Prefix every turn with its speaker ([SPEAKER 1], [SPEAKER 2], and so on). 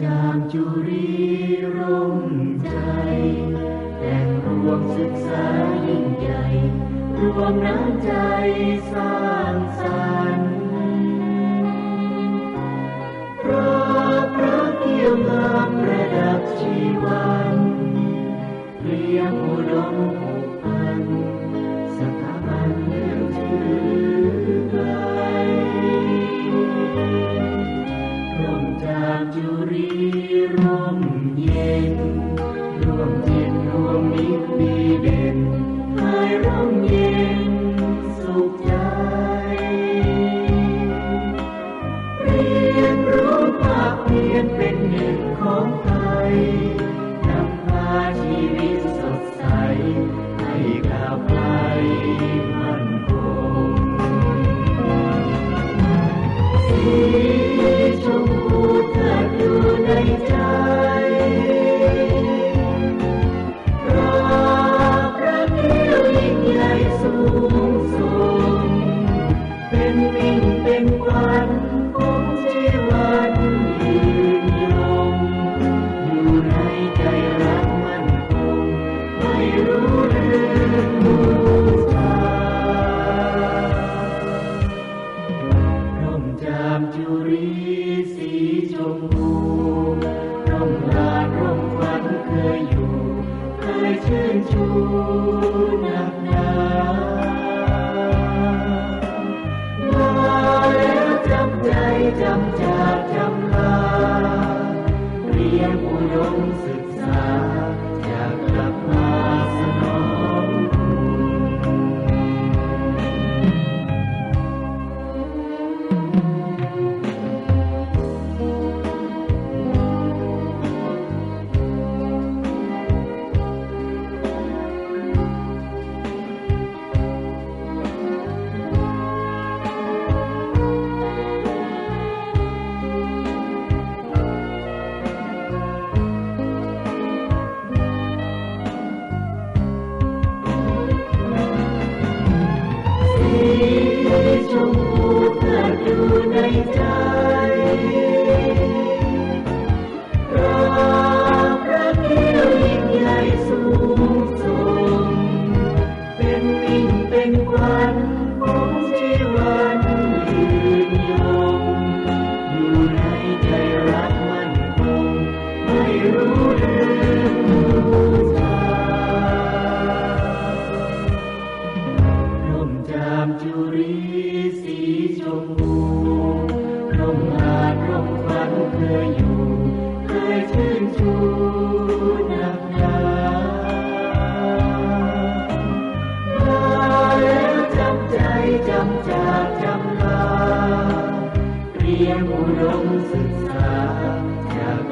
[SPEAKER 1] จามจุรีร่มใจแหล่งรวมศึกษายิ่งใหญ่รวมน้ำใจสร้างสรรค์พระเกี่ยวงามประดับชีวันเรียงอุดมผูกพันสถาบันเลื่อมถือไกลร่มจามจุรีร่มเย็นร่วมเย็นร่วมมิตรดีเด่นให้ร่มเย็นสุขใจเรียนรู้ภาคเพียรเป็นหนึ่งของไทยนำพาชีวิตสดใสให้ก้าวไปมั่นคงสีชมพูเธออยู่ในใจพระเกี่ยวยิ่งใหญ่สูงส่งเป็นมิ่งเป็นขวัญของชีวันยืนยงอยู่ในใจรักมั่นคงไม่รู้ลืมบูชาร่มจามจุรีสีชมพูร่มลานร่มขวัญเคยอยู่เคยชื่นชูนักหนามาแล้วจำใจจำจากจำลาเรียนอุดมศึกษาอยากกลับมาสนองชมพูเกิดอยู่ในใจพระเกี่ยวยิ่งใหญ่สูงส่งเป็นมิ่งเป็นขวัญของชีวันยืนยงอยู่ในใจรักมั่นคงไม่รู้ลืมบูชาร่มจามจุรีสีชมพูร่มลานร่มขวัญเคยอยู่เคยชื่นชูนักหนามาแล้วจำใจจำจากจำลาเรียนอุดมศึกษาอยาก